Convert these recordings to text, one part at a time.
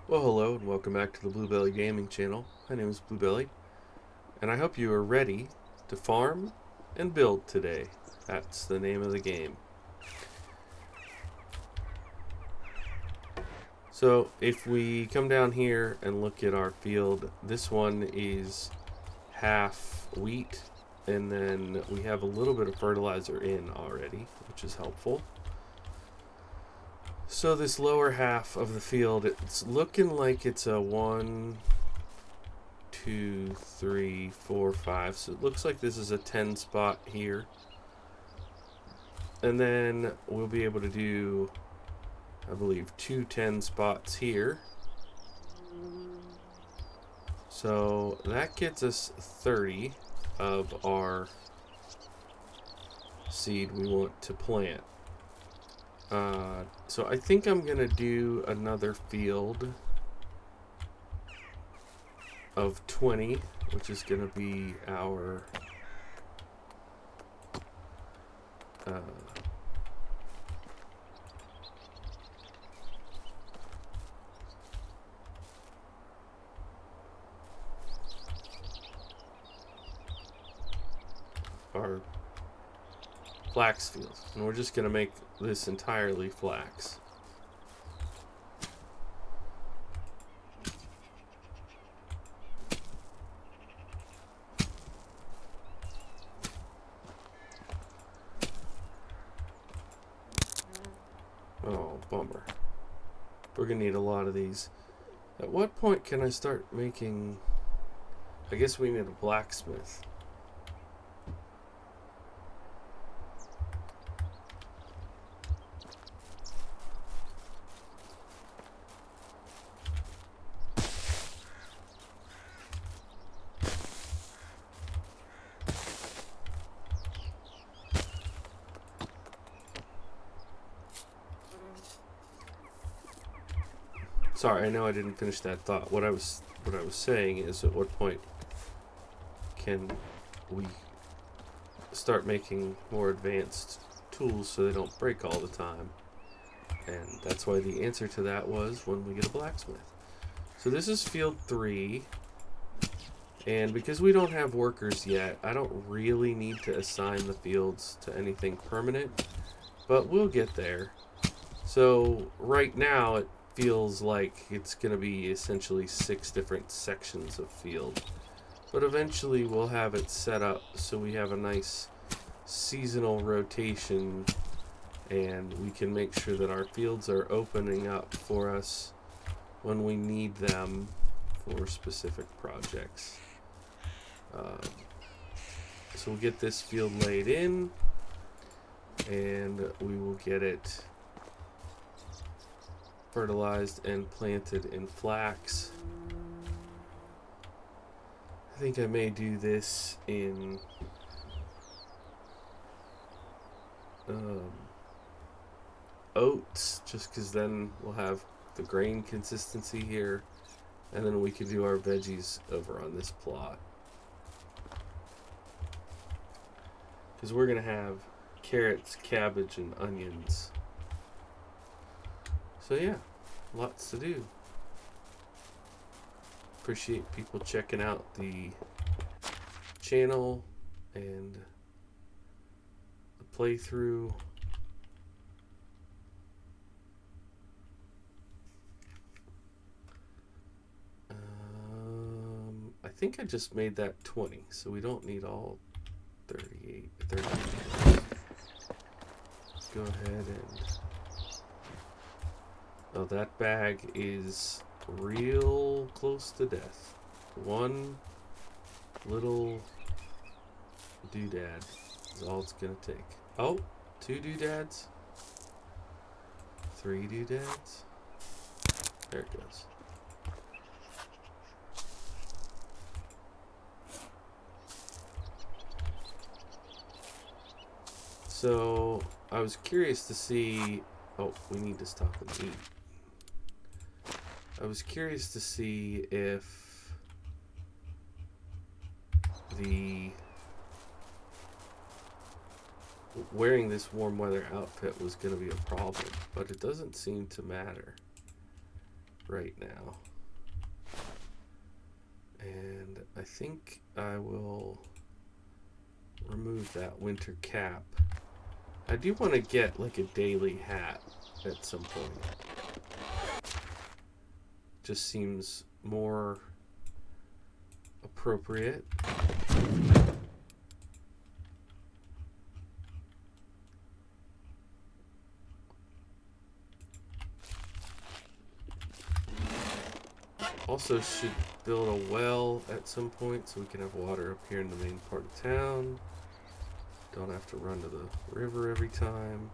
Well, hello and welcome back to the Bluebelly Gaming channel. My name is Bluebelly, and I hope you are ready to farm and build today. That's the name of the game. So, if we come down here and look at our field, this one is half wheat, and then we have a little bit of fertilizer in already, which is helpful. So this lower half of the field, it's looking like it's a 1, 2, 3, 4, 5. So it looks like this is a 10 spot here. And then we'll be able to do, I believe, 2 10 spots here. So that gets us 30 of our seed we want to plant. So I think I'm going to do another field of 20, which is going to be our our flax field, and we're just going to make this entirely flax. Oh, bummer. We're going to need a lot of these. At what point can I start making... I guess we need a blacksmith. Sorry, I know I didn't finish that thought. What I was saying is, at what point can we start making more advanced tools so they don't break all the time? And that's why the answer to that was when we get a blacksmith. So this is field 3, and because we don't have workers yet, I don't really need to assign the fields to anything permanent, but we'll get there. So right now it feels like it's going to be essentially 6 different sections of field. But eventually we'll have it set up so we have a nice seasonal rotation, and we can make sure that our fields are opening up for us when we need them for specific projects. So we'll get this field laid in, and we will get it fertilized and planted in flax. I think I may do this in oats, just because then we'll have the grain consistency here, and then we can do our veggies over on this plot, because we're going to have carrots, cabbage, and onions. So yeah, lots to do. Appreciate people checking out the channel and the playthrough. I think I just made that 20, so we don't need all 38. Let's go ahead and... Oh, that bag is real close to death. One little doodad is all it's gonna take. Oh, 2 doodads. 3 doodads. There it goes. So, I was curious to see... Oh, we need to stop and eat. I was curious to see if the wearing this warm weather outfit was going to be a problem, but it doesn't seem to matter. right now. And I think I will remove that winter cap. I do want to get like a daily hat at some point. Just seems more appropriate. Also should build a well at some point so we can have water up here in the main part of town. Don't have to run to the river every time.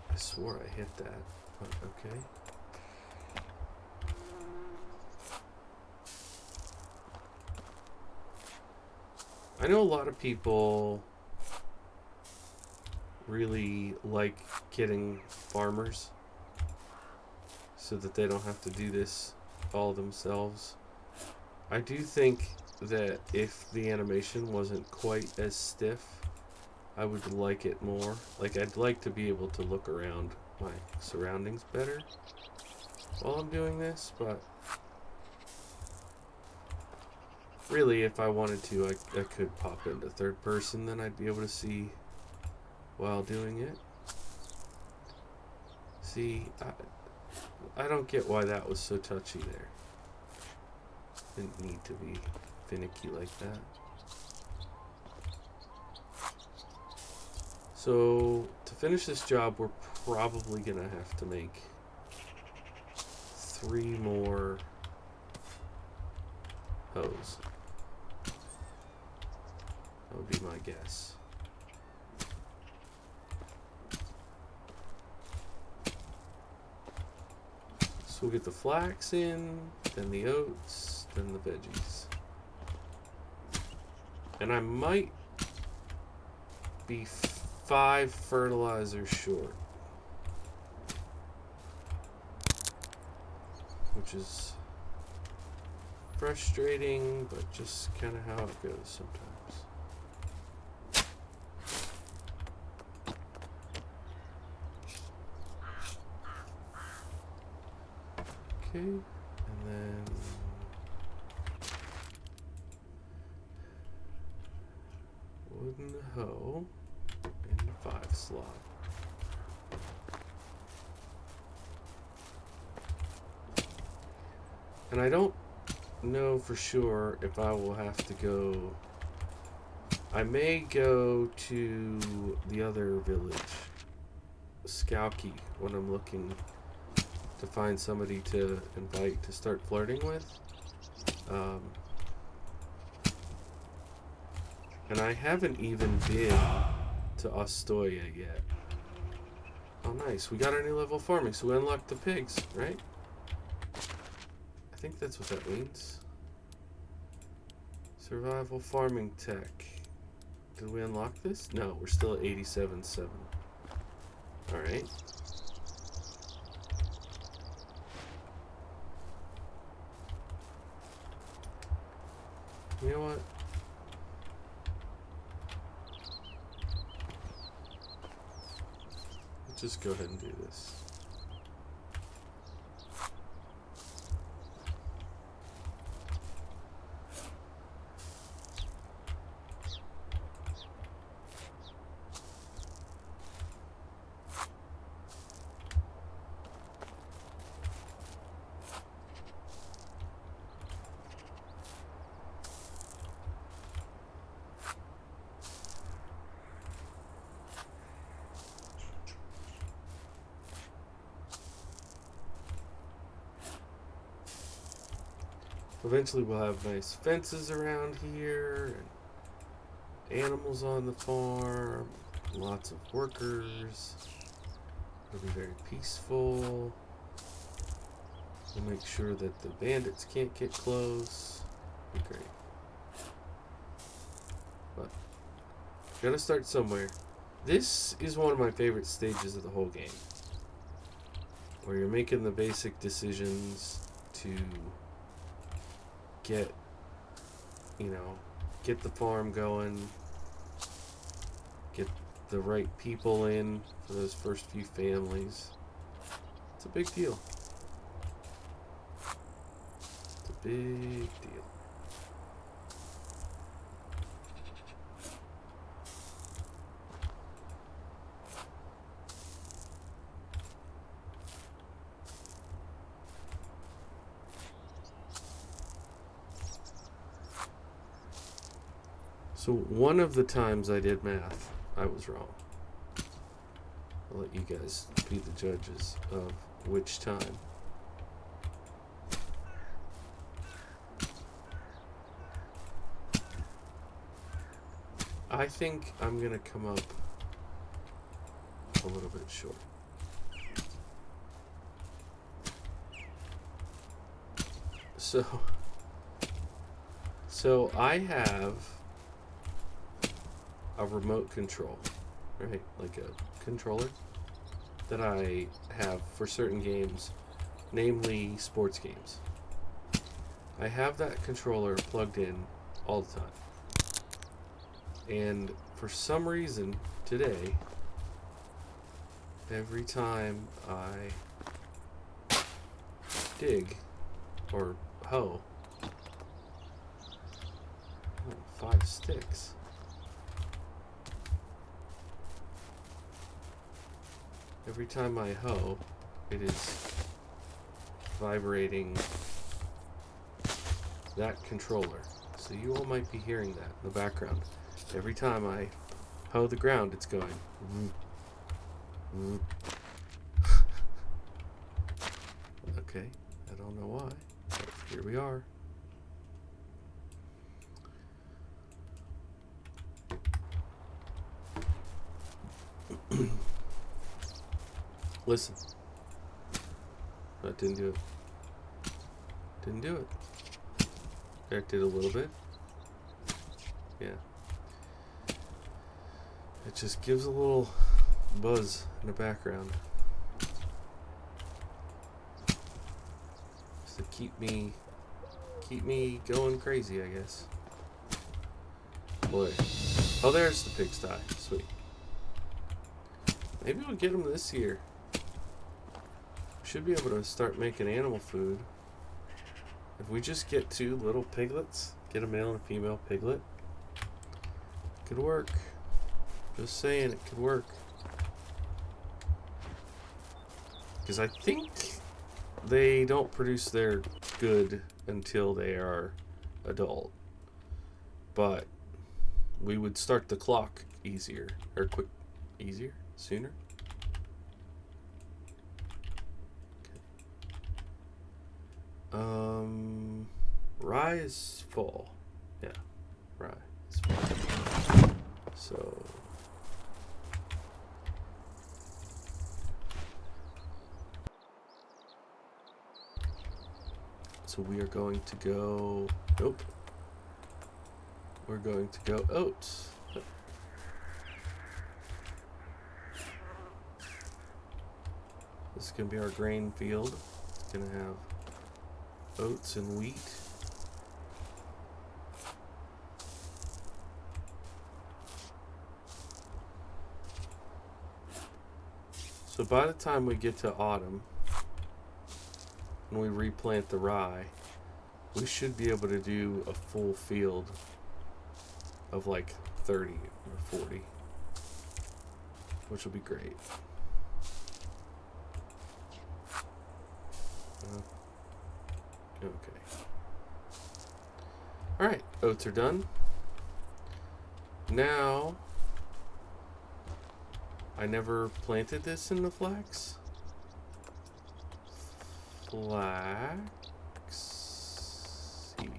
I swore I hit that, but okay. I know a lot of people really like getting farmers so that they don't have to do this all themselves. I do think that if the animation wasn't quite as stiff, I would like it more. Like, I'd like to be able to look around my surroundings better while I'm doing this, but really, if I wanted to, I could pop into third person, then I'd be able to see while doing it. See, I don't get why that was so touchy there. Didn't need to be finicky like that. So, to finish this job, we're probably gonna have to make 3 more hose. That would be my guess. So we'll get the flax in, then the oats, then the veggies. And I might be 5 fertilizers short, which is frustrating, but just kind of how it goes sometimes. Okay, and then wooden hoe in the 5 slot. And I don't know for sure if I will have to go. I may go to the other village, Skowkie, when I'm looking to find somebody to invite to start flirting with. And I haven't even been to Ostoya yet. Oh, nice. We got our new level of farming, so we unlocked the pigs, right? I think that's what that means. Survival farming tech. Did we unlock this? No, we're still at 87.7. Alright. You know what? Let's just go ahead and do this. Eventually we'll have nice fences around here, and animals on the farm, lots of workers. It'll be very peaceful. We'll make sure that the bandits can't get close. It'll be great. But, gotta start somewhere. This is one of my favorite stages of the whole game, where you're making the basic decisions to get the farm going, get the right people in for those first few families, It's a big deal. It's a big deal. So one of the times I did math, I was wrong. I'll let you guys be the judges of which time. I think I'm going to come up a little bit short. So I have a remote control, right? Like a controller that I have for certain games, namely sports games. I have that controller plugged in all the time. And for some reason today, every time I dig or hoe, 5 sticks. Every time I hoe, it is vibrating that controller. So you all might be hearing that in the background. Every time I hoe the ground, it's going. Okay, I don't know why. But here we are. Listen. That didn't do it. Didn't do it. That did a little bit. Yeah. It just gives a little buzz in the background. Just to keep me going crazy, I guess. Boy. Oh, there's the pigsty. Sweet. Maybe we'll get them this year. Should be able to start making animal food. If we just get 2 little piglets, get a male and a female piglet, could work. Just saying, it could work. Because I think they don't produce their good until they are adult. But we would start the clock easier, or sooner. Rye is fall. Yeah, rye is fall. So we are going to go. Nope. We're going to go oats. This is going to be our grain field. It's going to have oats and wheat. So by the time we get to autumn, and we replant the rye, we should be able to do a full field of like 30 or 40, which will be great. Okay. Alright, oats are done. Now, I never planted this in the flax. Flax seed.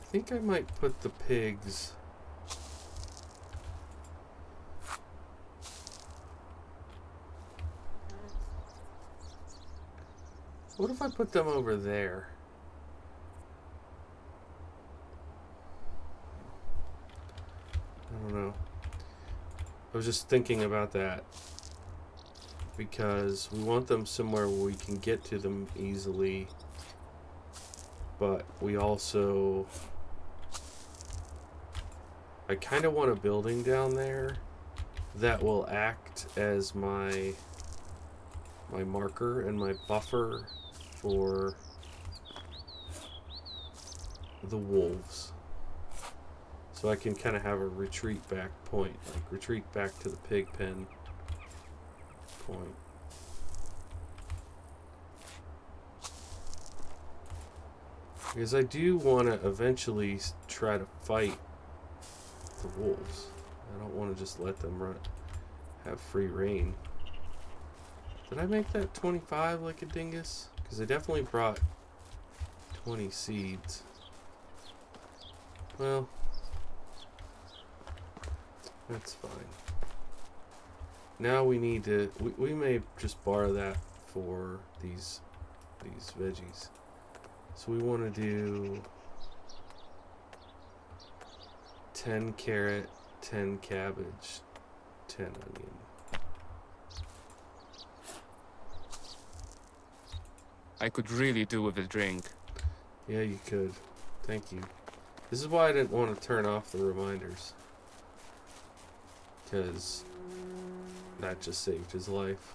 I think I might put the pigs What if I put them over there? I don't know. I was just thinking about that. Because we want them somewhere where we can get to them easily but we also... I kind of want a building down there that will act as my marker and my buffer for the wolves. So I can kind of have a retreat back point, like retreat back to the pig pen point. Because I do want to eventually try to fight the wolves. I don't want to just let them have free reign. Did I make that 25 like a dingus? Because I definitely brought 20 seeds. Well, that's fine. Now we need to... We may just borrow that for these veggies. So we want to do 10 carrot, 10 cabbage, 10 onion. I could really do with a drink. Yeah, you could. Thank you. This is why I didn't want to turn off the reminders. Because that just saved his life.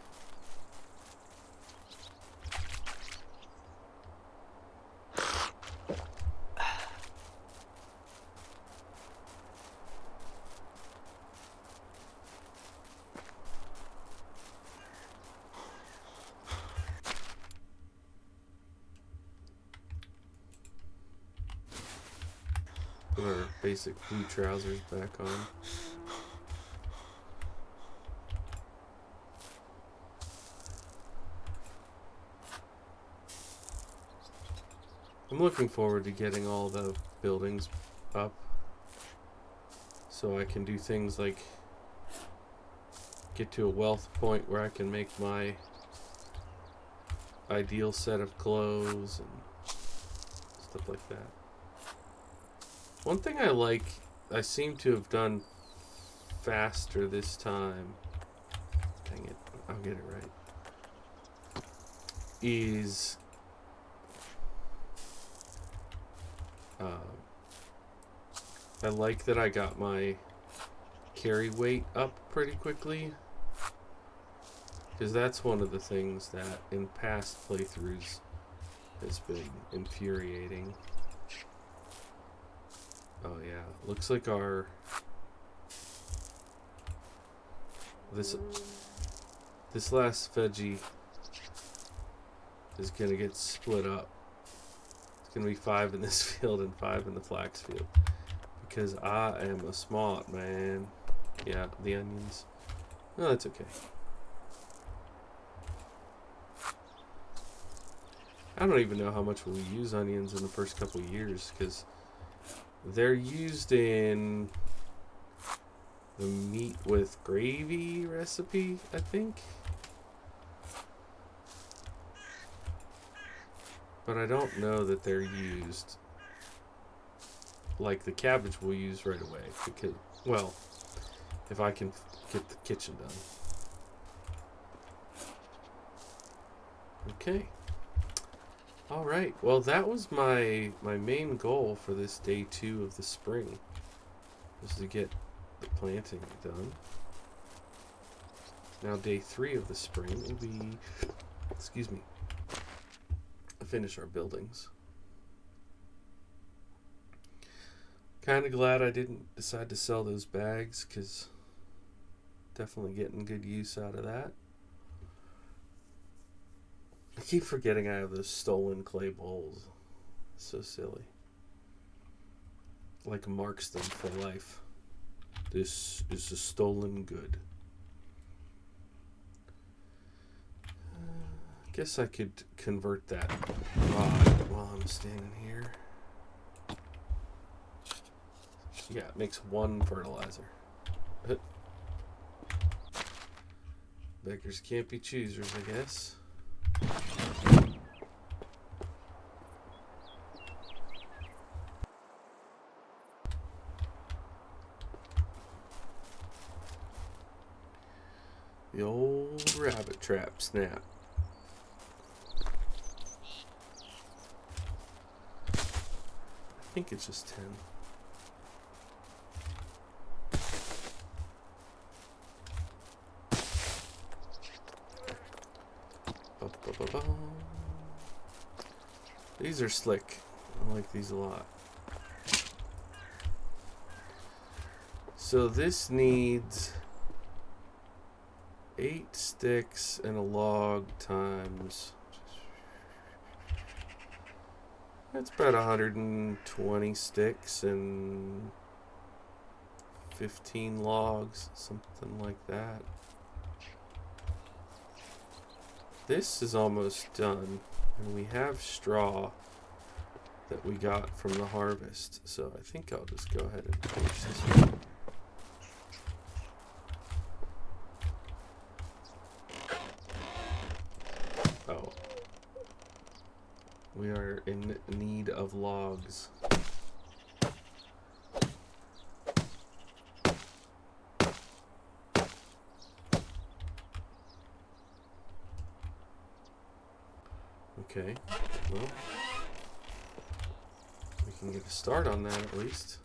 Put our basic blue trousers back on. I'm looking forward to getting all the buildings up so I can do things like get to a wealth point where I can make my ideal set of clothes and stuff like that. One thing I seem to have done faster this time, dang it, I'll get it right, is I like that I got my carry weight up pretty quickly, because that's one of the things that in past playthroughs has been infuriating. Oh yeah, looks like this last veggie is gonna get split up. It's gonna be 5 in this field and 5 in the flax field. Because I am a smart man. Yeah, the onions. No, that's okay. I don't even know how much we'll use onions in the first couple of years, because they're used in the meat with gravy recipe, I think. But I don't know that they're used like the cabbage we'll use right away. Because, well, if I can get the kitchen done. Okay. Alright, well that was my main goal for this day 2 of the spring. Was to get the planting done. Now day 3 of the spring will be, excuse me, finish our buildings. Kind of glad I didn't decide to sell those bags, because definitely getting good use out of that. I keep forgetting I have those stolen clay bowls. So silly. Like marks them for life. This is a stolen good. Guess I could convert that rod while I'm standing here. Yeah, it makes 1 fertilizer. Beggars can't be choosers, I guess. The old rabbit trap snap. think it's just 10. Ba-ba-ba-ba. These are slick. I like these a lot. So this needs 8 sticks and a log times. That's about 120 sticks and 15 logs, something like that. This is almost done, and we have straw that we got from the harvest, so I think I'll just go ahead and finish this one. Oh. We are in need of logs. Okay, well, we can get a start on that at least.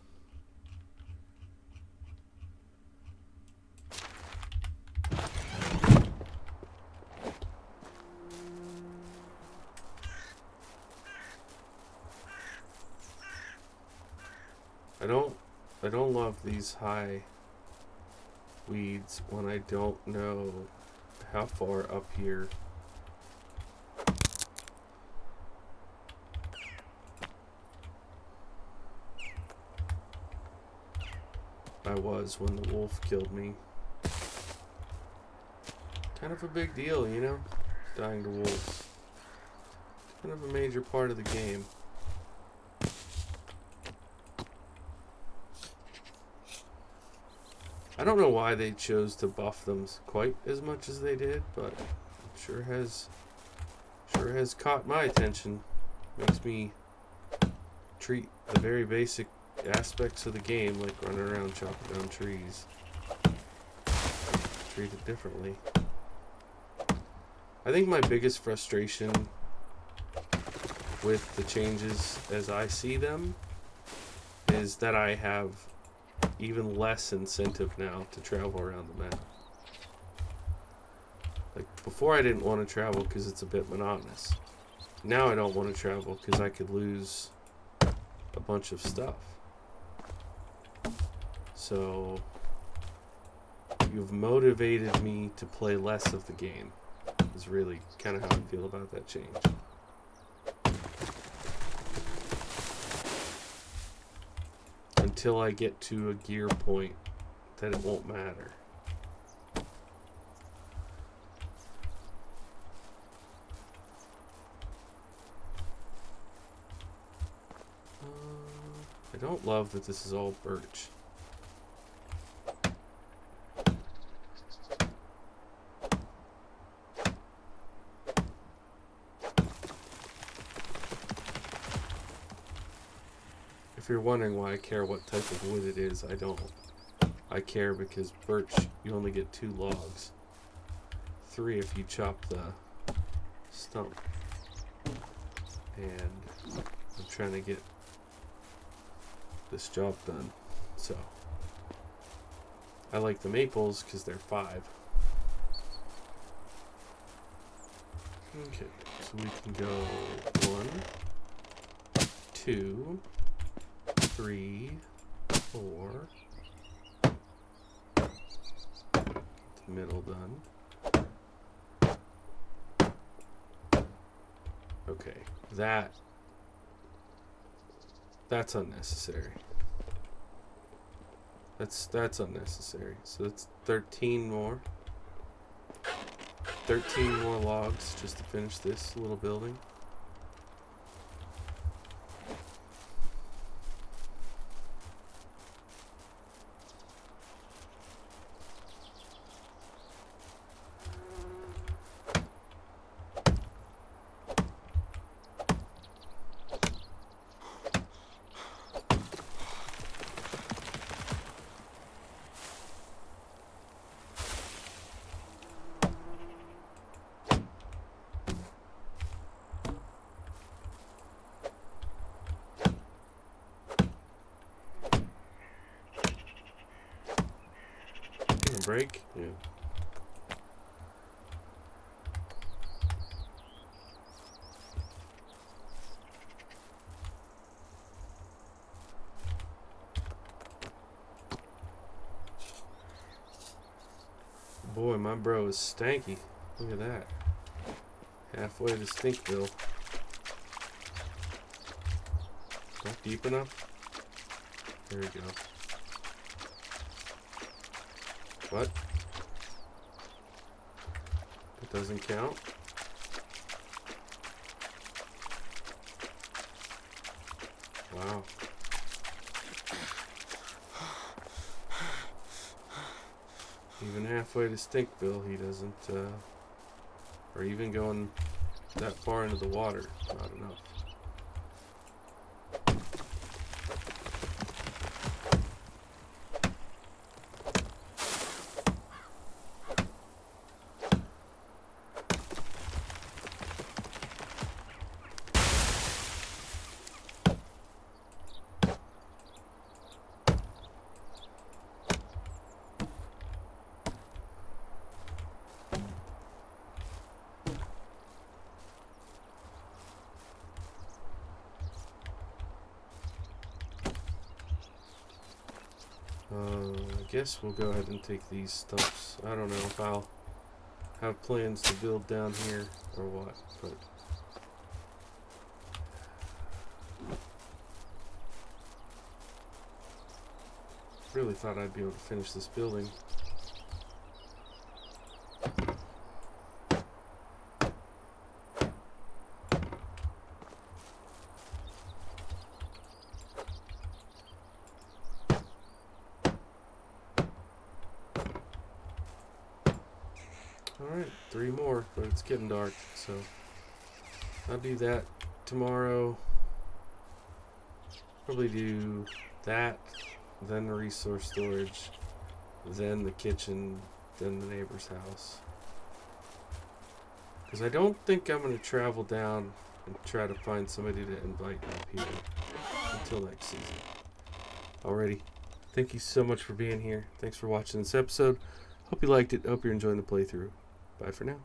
I don't love these high weeds when I don't know how far up here I was when the wolf killed me. Kind of a big deal, you know? Dying to wolves. Kind of a major part of the game. I don't know why they chose to buff them quite as much as they did, but it sure has caught my attention. Makes me treat the very basic aspects of the game, like running around chopping down trees, treat it differently. I think my biggest frustration with the changes as I see them is that I have even less incentive now to travel around the map. Like, before I didn't want to travel because it's a bit monotonous. Now I don't want to travel because I could lose a bunch of stuff. So you've motivated me to play less of the game, is really kind of how I feel about that change. Until I get to a gear point that it won't matter. I don't love that this is all birch. If you're wondering why I care what type of wood it is, I don't. I care because birch, you only get 2 logs. 3 if you chop the stump. And I'm trying to get this job done. So I like the maples because they're 5. Okay, so we can go 1, 2, 3, 4. Get the middle done. Okay, that's unnecessary. That's unnecessary. So it's 13 more. 13 more logs just to finish this little building. break? Yeah. Boy, my bro is stanky. Look at that. Halfway to Stinkville. Not deep enough? There we go. What? It doesn't count? Wow. Even halfway to Stinkville, he doesn't, or even going that far into the water, not enough. I guess we'll go ahead and take these stumps. I don't know if I'll have plans to build down here or what, but really thought I'd be able to finish this building. Alright, 3 more, but it's getting dark, so I'll do that tomorrow. Probably do that, then the resource storage, then the kitchen, then the neighbor's house. Because I don't think I'm going to travel down and try to find somebody to invite up here until next season. Alrighty, thank you so much for being here. Thanks for watching this episode. Hope you liked it. Hope you're enjoying the playthrough. Bye for now.